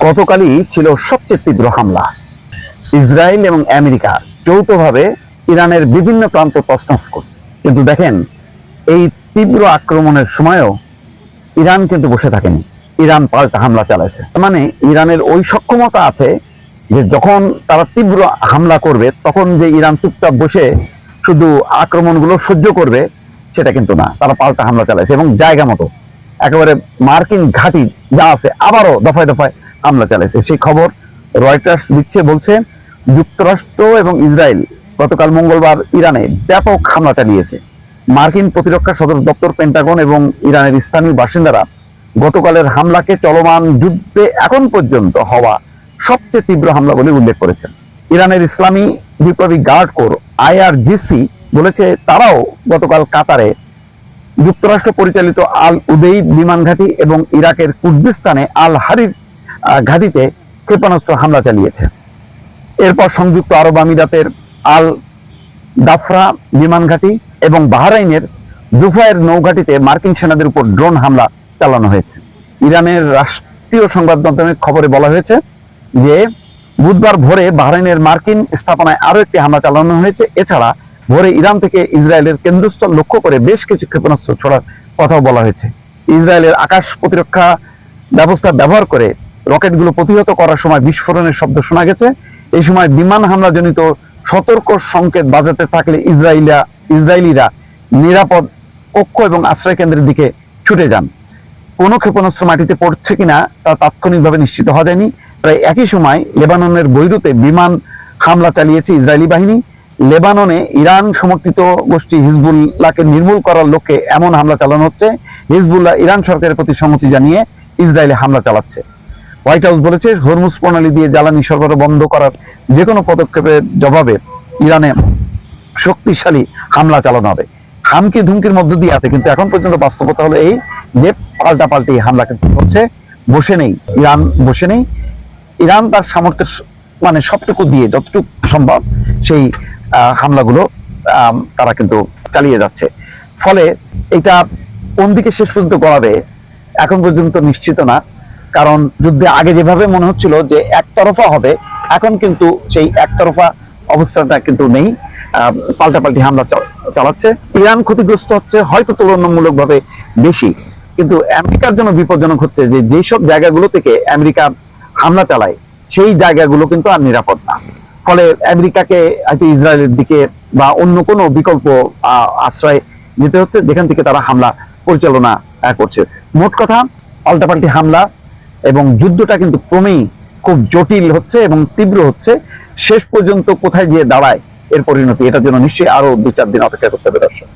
গতকালই ছিল সবচেয়ে তীব্র হামলা। ইসরায়েল এবং আমেরিকা যৌথভাবে ইরানের বিভিন্ন প্রান্ত তছনছ করছে। কিন্তু দেখেন, এই তীব্র আক্রমণের সময়ও ইরান কিন্তু বসে থাকেনি। ইরান পাল্টা হামলা চালাইছে। মানে ইরানের ওই সক্ষমতা আছে যে যখন তারা তীব্র হামলা করবে তখন যে ইরান চুপচাপ বসে শুধু আক্রমণগুলো সহ্য করবে সেটা কিন্তু না। তারা পাল্টা হামলা চালাইছে এবং জায়গা মতো একেবারে মার্কিন ঘাঁটি যা আছে আবারও দফায় দফায় হামলা চালাইছে। সেই খবর রয়টার্স দিচ্ছে, বলছে যুক্তরাষ্ট্র এবং ইসরায়েল গতকাল মঙ্গলবার ইরানে ব্যাপক হামলা চালিয়েছে। মার্কিন প্রতিরক্ষা সদর দপ্তর, পেন্টাগন এবং ইরানের স্থানীয় বাসিন্দারা গতকালের হামলাকে চলমান যুদ্ধে এখন পর্যন্ত হওয়া সবচেয়ে তীব্র হামলা বলে উল্লেখ করেছেন। ইরানের ইসলামী বিপ্লবী গার্ড কোর IRGC বলেছে তারাও গতকাল কাতারে যুক্তরাষ্ট্র পরিচালিত আল উদেইদ বিমান ঘাঁটি এবং ইরাকের কুর্দিস্তানে আল হারির ঘাঁটিতে ক্ষেপণাস্ত্র হামলা চালিয়েছে। এরপর সংযুক্ত আরব আমিরাতের আল দাফরা বিমান ঘাঁটি এবং বাহরাইনের জুফায়ের নৌঘাঁটিতে মার্কিন সেনাদের উপর ড্রোন হামলা চালানো হয়েছে। ইরানের রাষ্ট্রীয় সংবাদ মাধ্যমের খবরে বলা হয়েছে যে বুধবার ভোরে বাহরাইনের মার্কিন স্থাপনায় আরো একটি হামলা চালানো হয়েছে। এছাড়া ভোরে ইরান থেকে ইসরায়েলের কেন্দ্রস্থল লক্ষ্য করে বেশ কিছু ক্ষেপণাস্ত্র ছোড়ার কথাও বলা হয়েছে। ইসরায়েলের আকাশ প্রতিরক্ষা ব্যবস্থা ব্যবহার করে রকেটগুলো প্রতিহত করার সময় বিস্ফোরণের শব্দ শোনা গেছে। এই সময় বিমান হামলাজনিত সতর্ক সংকেত বাজাতে থাকলে ইসরায়েলিরা নিরাপদ কক্ষ এবং আশ্রয় কেন্দ্রের দিকে ছুটে যান। কোনো ক্ষেপণাস্ত্র মাটিতে পড়ছে কিনা তা তাৎক্ষণিকভাবে নিশ্চিত হওয়া যায়নি। প্রায় একই সময় লেবাননের বৈরুতে বিমান হামলা চালিয়েছে ইসরায়েলি বাহিনী। লেবাননে ইরান সমর্থিত গোষ্ঠী হিজবুল্লাহকে নির্মূল করার লক্ষ্যে এমন হামলা চালানো হচ্ছে। হিজবুল্লাহ ইরান সরকারের প্রতি সংহতি জানিয়ে ইসরায়েলে হামলা চালাচ্ছে। হোয়াইট হাউস বলেছে হরমুজ প্রণালী দিয়ে জ্বালানি সরবরাহ বন্ধ করার যে কোনো পদক্ষেপের জবাবে ইরানে শক্তিশালী হামলা চালানো হবে। হামকি ধুমকির মধ্য দিয়ে আছে, কিন্তু এখন পর্যন্ত বাস্তবতা হলো এই যে পাল্টাপাল্টি হামলা কিন্তু হচ্ছে। বসে নেই ইরান, বসে নেই ইরান। তার সামর্থ্যের মানে সবটুকু দিয়ে যতটুকু সম্ভব সেই হামলাগুলো তারা কিন্তু চালিয়ে যাচ্ছে। ফলে এটা কোন দিকে শেষ পর্যন্ত গড়াবে এখন পর্যন্ত নিশ্চিত না। কারণ যুদ্ধে আগে যেভাবে মনে হচ্ছিল যে একতরফা হবে, এখন কিন্তু সেই একতরফা অবস্থাটা কিন্তু নেই। পাল্টাপাল্টি হামলা চালাচ্ছে। ইরান ক্ষতিগ্রস্ত হচ্ছে হয়তো তুলনামূলকভাবে বেশি, কিন্তু আমেরিকার জন্য বিপজ্জনক হচ্ছে যে যেসব জায়গাগুলো থেকে আমেরিকা হামলা চালায় সেই জায়গাগুলো কিন্তু আর নিরাপদ না। ফলে আমেরিকাকে হয়তো ইসরায়েলের দিকে বা অন্য কোনো বিকল্প আশ্রয় যেতে হচ্ছে যেখান থেকে তারা হামলা পরিচালনা করছে। মোট কথা, পাল্টাপাল্টি হামলা এবং যুদ্ধটা কিন্তু ক্রমেই খুব জটিল হচ্ছে এবং তীব্র হচ্ছে। শেষ পর্যন্ত কোথায় গিয়ে দাঁড়ায় এর পরিণতি, এটার জন্য নিশ্চয়ই আরো 2-4 দিন অপেক্ষা করতে হবে দর্শক।